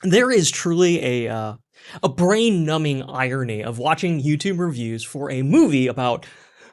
There is truly a brain-numbing irony of watching YouTube reviews for a movie about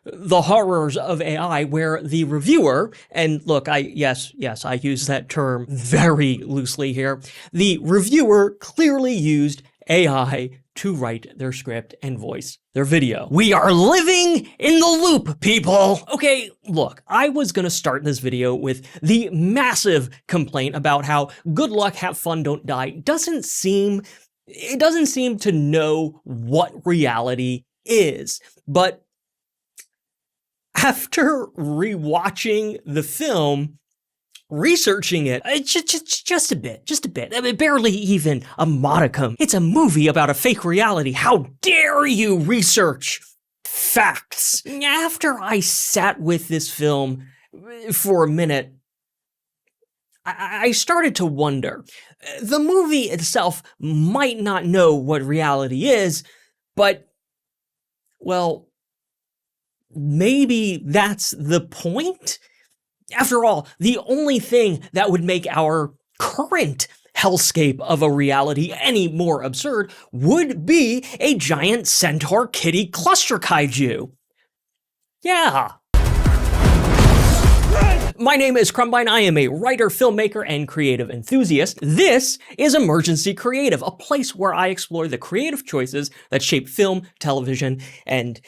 the horrors of AI where the reviewer, and look, yes, I use that term very loosely here, the reviewer clearly used AI to write their script and voice their video. We are living in the loop, people! Okay, look, I was gonna start this video with the massive complaint about how good luck, have fun, don't die doesn't seem to know what reality is. But after rewatching the film, researching it, just a bit, I mean, barely even a modicum. It's a movie about a fake reality. How dare you research facts? After I sat with this film for a minute, I started to wonder. The movie itself might not know what reality is, but, well, maybe that's the point? After all, the only thing that would make our current hellscape of a reality any more absurd would be a giant centaur kitty cluster kaiju. Yeah. My name is Crumbine. I am a writer, filmmaker, and creative enthusiast. This is Emergency Creative, a place where I explore the creative choices that shape film, television, and,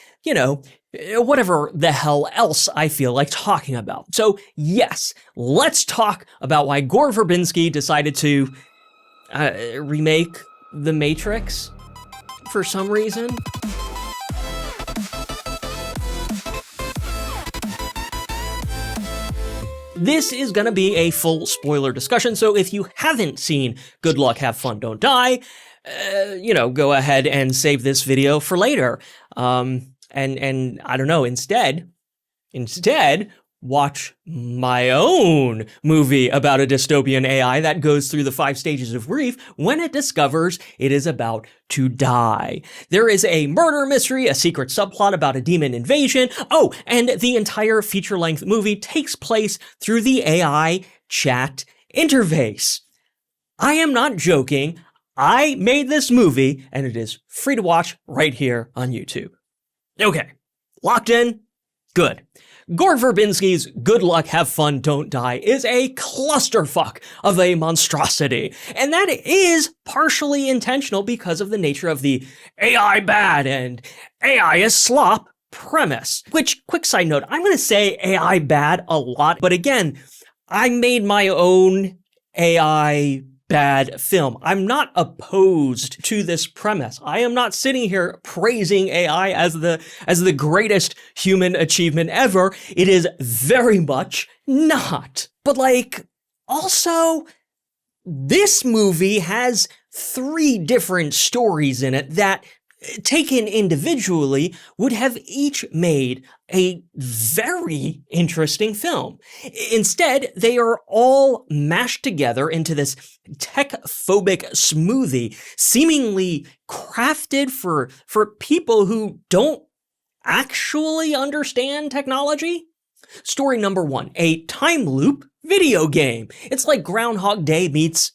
whatever the hell else I feel like talking about. So yes, let's talk about why Gore Verbinski decided to remake The Matrix for some reason. This is gonna be a full spoiler discussion, so if you haven't seen Good Luck, Have Fun, Don't Die, go ahead and save this video for later. And I don't know, instead, watch my own movie about a dystopian AI that goes through the 5 stages of grief when it discovers it is about to die. There is a murder mystery, a secret subplot about a demon invasion. Oh, and the entire feature-length movie takes place through the AI chat interface. I am not joking. I made this movie, and it is free to watch right here on YouTube. Okay, locked in? Good. Gore Verbinski's Good Luck, Have Fun, Don't Die is a clusterfuck of a monstrosity, and that is partially intentional because of the nature of the AI bad and AI is slop premise. Which, quick side note, I'm gonna say AI bad a lot, but again, I made my own AI bad film. I'm not opposed to this premise. I am not sitting here praising AI as the greatest human achievement ever. It is very much not. But also, this movie has 3 different stories in it that, taken individually, would have each made a very interesting film. Instead, they are all mashed together into this tech-phobic smoothie, seemingly crafted for people who don't actually understand technology. Story number 1, a time loop video game. It's like Groundhog Day meets,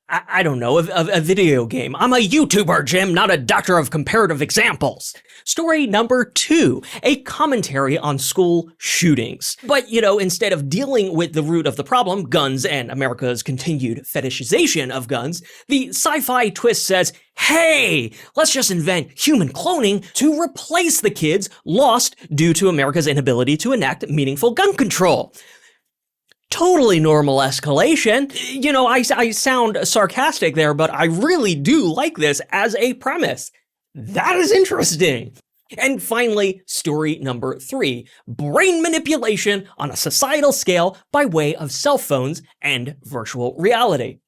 I don't know, a video game. I'm a YouTuber, Jim, not a doctor of comparative examples. Story number 2, a commentary on school shootings. But, instead of dealing with the root of the problem, guns and America's continued fetishization of guns, the sci-fi twist says, hey, let's just invent human cloning to replace the kids lost due to America's inability to enact meaningful gun control. Totally normal escalation. I sound sarcastic there, but I really do like this as a premise. That is interesting. And finally, story number 3, brain manipulation on a societal scale by way of cell phones and virtual reality.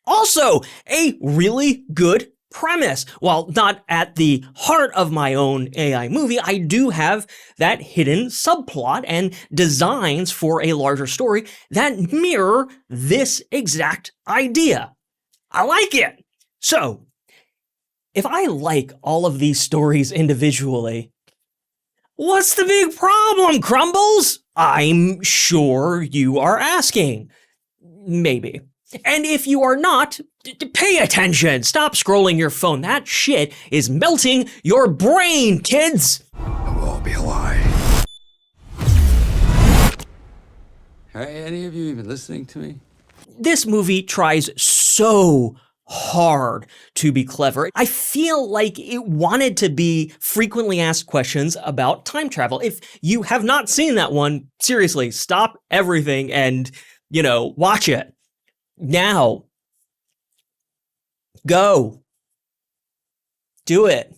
Also, a really good premise. While not at the heart of my own AI movie, I do have that hidden subplot and designs for a larger story that mirror this exact idea. I like it. So, if I like all of these stories individually, what's the big problem, Crumbles? I'm sure you are asking. Maybe. And if you are not, pay attention. Stop scrolling your phone. That shit is melting your brain, kids. And we'll all be alive. Are any of you even listening to me? This movie tries so hard to be clever. I feel like it wanted to be frequently asked questions about time travel. If you have not seen that one, seriously, stop everything and, watch it. Now. Go. Do it.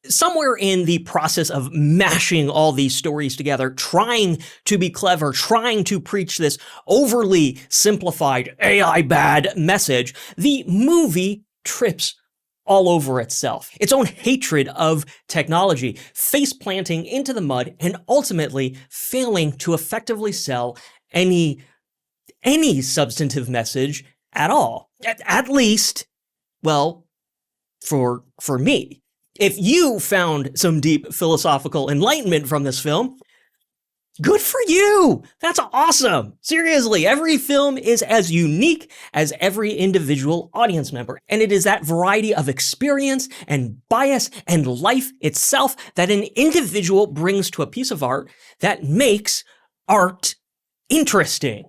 Somewhere in the process of mashing all these stories together, trying to be clever, trying to preach this overly simplified AI bad message, the movie trips all over itself. Its own hatred of technology, face planting into the mud, and ultimately failing to effectively sell any substantive message at all. At least, well, for me. If you found some deep philosophical enlightenment from this film, good for you! That's awesome! Seriously, every film is as unique as every individual audience member, and it is that variety of experience and bias and life itself that an individual brings to a piece of art that makes art interesting.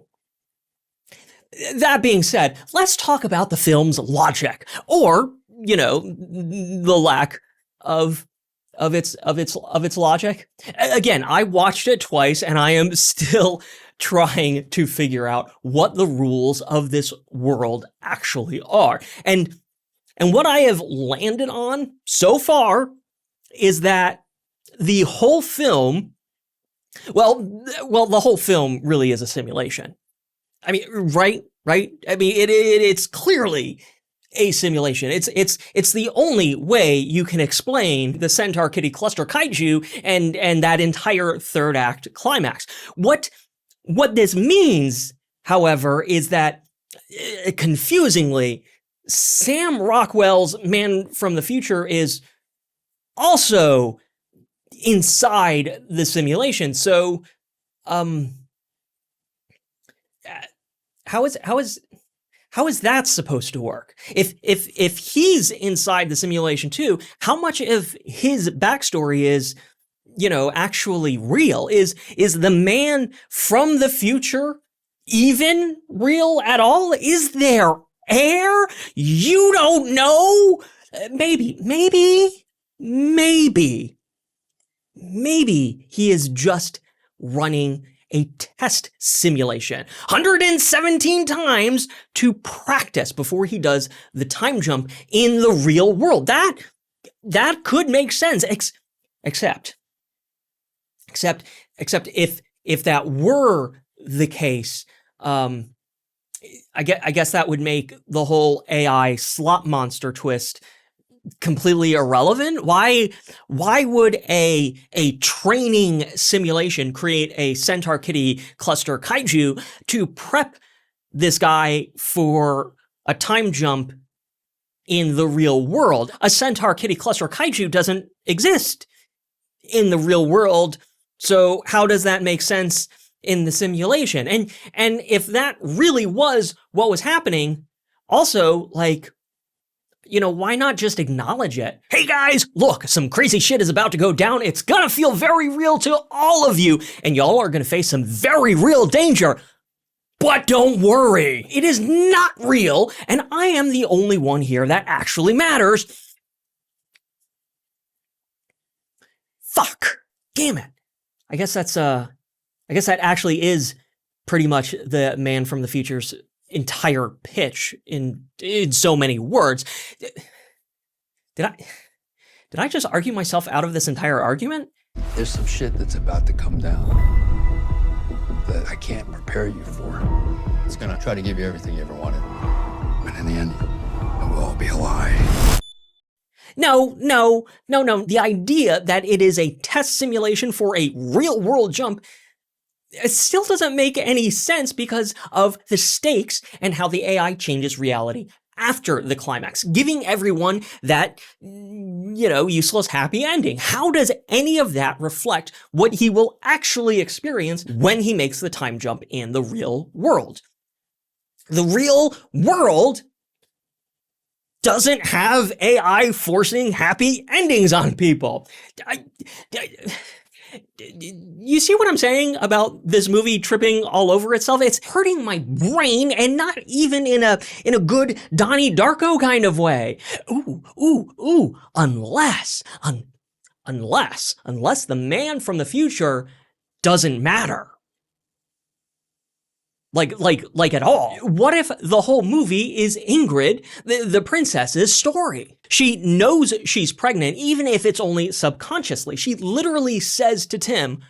That being said, let's talk about the film's logic, or, the lack of its logic. Again, I watched it twice and I am still trying to figure out what the rules of this world actually are. And what I have landed on so far is that the whole film, well, the whole film really is a simulation. I mean, right? I mean, it's clearly a simulation. It's the only way you can explain the centaur kitty cluster kaiju and that entire third act climax. What this means, however, is that confusingly, Sam Rockwell's Man from the Future is also inside the simulation. So, how is that supposed to work? If he's inside the simulation too, how much of his backstory is, actually real? Is the man from the future even real at all? Is there air? You don't know? Maybe he is just running a test simulation 117 times to practice before he does the time jump in the real world. That could make sense, except if that were the case, I guess that would make the whole AI slop monster twist completely irrelevant. Why would a training simulation create a centaur kitty cluster kaiju to prep this guy for a time jump in the real world? A centaur kitty cluster kaiju doesn't exist in the real world, so how does that make sense in the simulation? And if that really was what was happening, also, why not just acknowledge it? Hey guys, look, some crazy shit is about to go down. It's gonna feel very real to all of you, and y'all are gonna face some very real danger. But don't worry, it is not real, and I am the only one here that actually matters. Fuck. Damn it. I guess that actually is pretty much the Man from the Future's entire pitch in so many words. Did I just argue myself out of this entire argument? There's some shit that's about to come down that I can't prepare you for. It's gonna try to give you everything you ever wanted. But in the end, we'll all be alive. No. The idea that it is a test simulation for a real world jump, it still doesn't make any sense because of the stakes and how the AI changes reality after the climax, giving everyone that, useless happy ending. How does any of that reflect what he will actually experience when he makes the time jump in the real world? The real world doesn't have AI forcing happy endings on people. You see what I'm saying about this movie tripping all over itself? It's hurting my brain, and not even in a good Donnie Darko kind of way. Unless the man from the future doesn't matter. Like at all. What if the whole movie is Ingrid, the princess's story? She knows she's pregnant, even if it's only subconsciously. She literally says to Tim,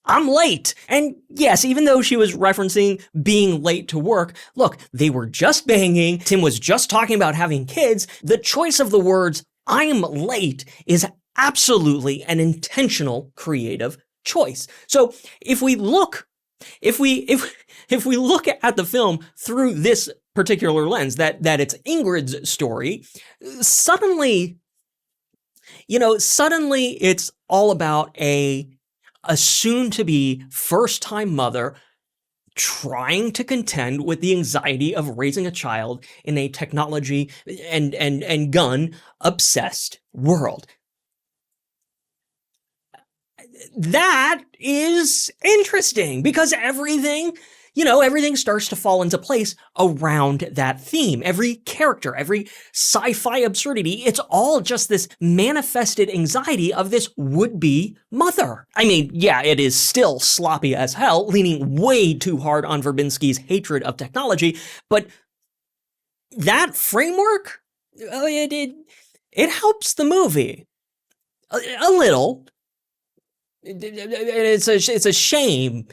I'm late. And yes, even though she was referencing being late to work, look, they were just banging. Tim was just talking about having kids. The choice of the words, I'm late, is absolutely an intentional creative choice. So if we look at the film through this particular lens, that it's Ingrid's story, suddenly it's all about a soon-to-be first-time mother trying to contend with the anxiety of raising a child in a technology and gun-obsessed world. That is interesting because everything starts to fall into place around that theme. Every character, every sci-fi absurdity, it's all just this manifested anxiety of this would-be mother. I mean, yeah, it is still sloppy as hell, leaning way too hard on Verbinski's hatred of technology, but that framework, it helps the movie. A little. It's a shame.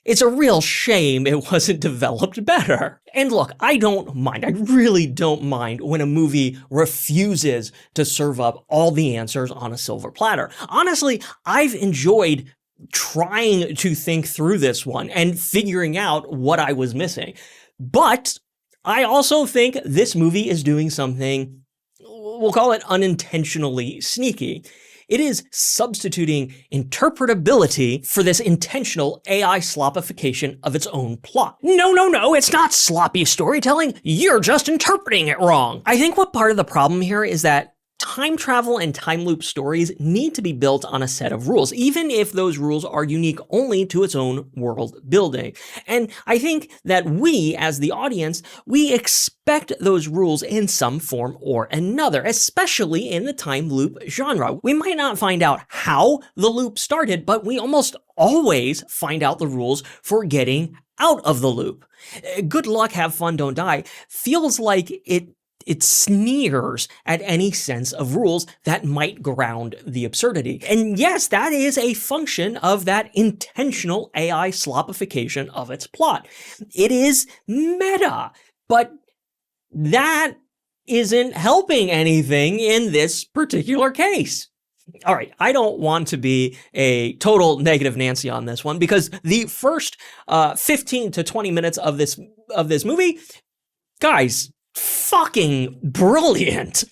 It's a real shame it wasn't developed better. And look, I really don't mind when a movie refuses to serve up all the answers on a silver platter. Honestly, I've enjoyed trying to think through this one and figuring out what I was missing. But I also think this movie is doing something, we'll call it unintentionally sneaky. It is substituting interpretability for this intentional AI slopification of its own plot. No, it's not sloppy storytelling. You're just interpreting it wrong. I think what part of the problem here is that time travel and time loop stories need to be built on a set of rules, even if those rules are unique only to its own world building. And I think that we, as the audience, we expect those rules in some form or another, especially in the time loop genre. We might not find out how the loop started, but we almost always find out the rules for getting out of the loop. Good luck, have fun, don't die feels like it sneers at any sense of rules that might ground the absurdity. And yes, that is a function of that intentional AI slopification of its plot. It is meta, but that isn't helping anything in this particular case. All right, I don't want to be a total negative Nancy on this one because the first 15 to 20 minutes of this movie, guys, fucking brilliant.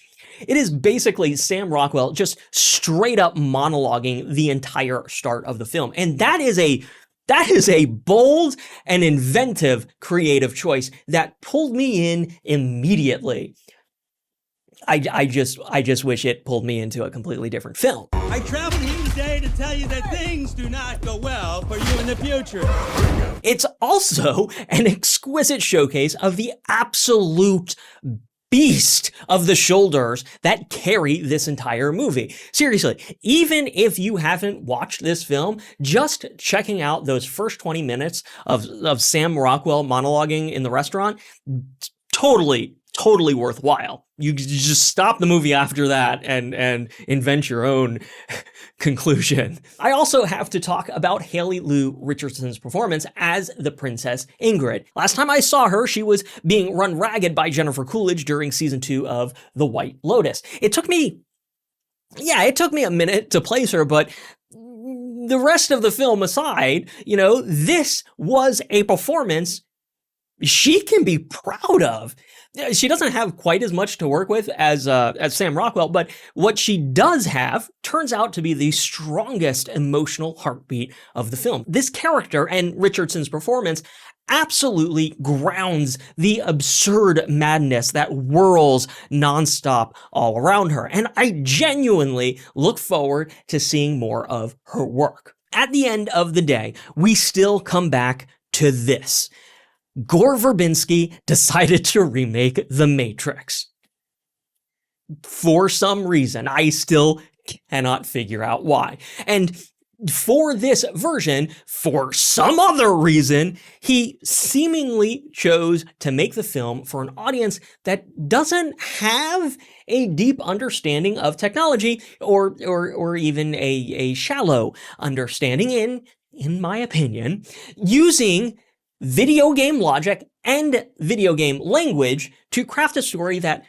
It is basically Sam Rockwell just straight up monologuing the entire start of the film. And that is a bold and inventive creative choice that pulled me in immediately. I just wish it pulled me into a completely different film. I traveled here today to tell you that things do not go well for you in the future. It's also an exquisite showcase of the absolute beast of the shoulders that carry this entire movie. Seriously, even if you haven't watched this film, just checking out those first 20 minutes of Sam Rockwell monologuing in the restaurant, totally worthwhile. You just stop the movie after that and invent your own conclusion. I also have to talk about Haley Lou Richardson's performance as the Princess Ingrid. Last time I saw her, she was being run ragged by Jennifer Coolidge during season 2 of The White Lotus. It took me a minute to place her, but the rest of the film aside, this was a performance she can be proud of. She doesn't have quite as much to work with as Sam Rockwell, but what she does have turns out to be the strongest emotional heartbeat of the film. This character and Richardson's performance absolutely grounds the absurd madness that whirls nonstop all around her. And I genuinely look forward to seeing more of her work. At the end of the day, we still come back to this. Gore Verbinski decided to remake The Matrix. For some reason, I still cannot figure out why. And for this version, for some other reason, he seemingly chose to make the film for an audience that doesn't have a deep understanding of technology or even a shallow understanding in my opinion, using video game logic and video game language to craft a story that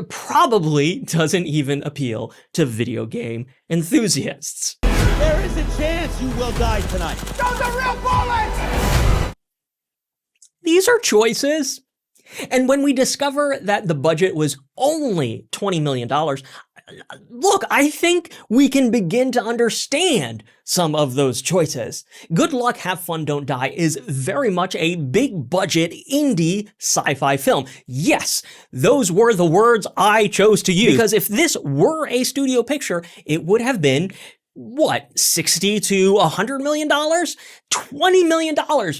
probably doesn't even appeal to video game enthusiasts. There is a chance you will die tonight. Those are real bullets! These are choices. And when we discover that the budget was only $20 million, look, I think we can begin to understand some of those choices. Good Luck, Have Fun, Don't Die is very much a big budget indie sci-fi film. Yes, those were the words I chose to use. Because if this were a studio picture, it would have been what, $60 to $100 million? $20 million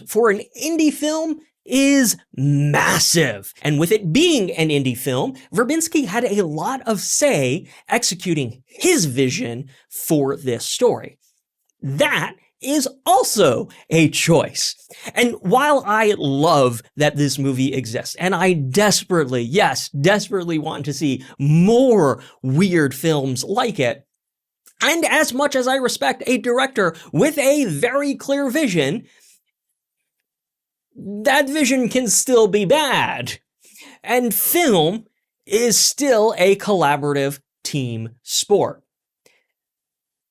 for an indie film is massive. And with it being an indie film, Verbinski had a lot of say executing his vision for this story. That is also a choice. And while I love that this movie exists, and I desperately, yes, desperately want to see more weird films like it, and as much as I respect a director with a very clear vision, that vision can still be bad. And film is still a collaborative team sport.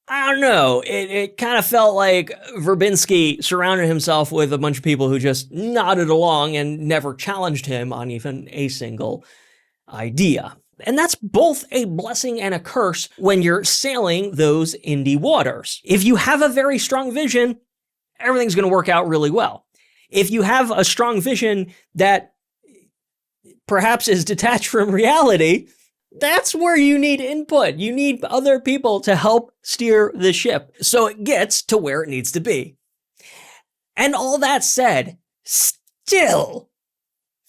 I don't know, it kind of felt like Verbinski surrounded himself with a bunch of people who just nodded along and never challenged him on even a single idea. And that's both a blessing and a curse when you're sailing those indie waters. If you have a very strong vision, everything's going to work out really well. If you have a strong vision that perhaps is detached from reality, that's where you need input. You need other people to help steer the ship so it gets to where it needs to be. And all that said, still,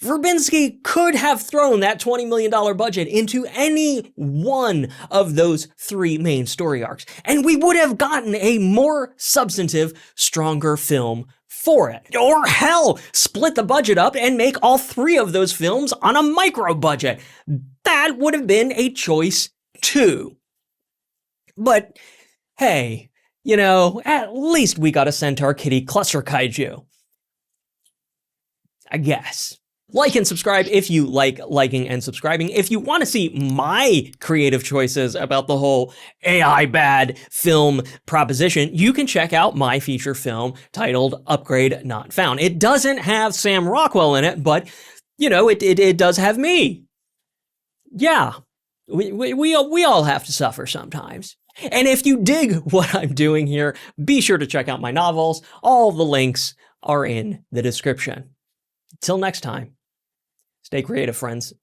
Verbinski could have thrown that $20 million budget into any one of those three main story arcs, and we would have gotten a more substantive, stronger film for it. Or hell, split the budget up and make all three of those films on a micro budget. That would have been a choice too. But hey, you know, at least we got a centaur kitty cluster kaiju. I guess. Like and subscribe if you like liking and subscribing. If you want to see my creative choices about the whole AI bad film proposition, you can check out my feature film titled Upgrade Not Found. It doesn't have Sam Rockwell in it, but, you know, it does have me. Yeah, we all have to suffer sometimes. And if you dig what I'm doing here, be sure to check out my novels. All the links are in the description. Till next time, stay creative, friends.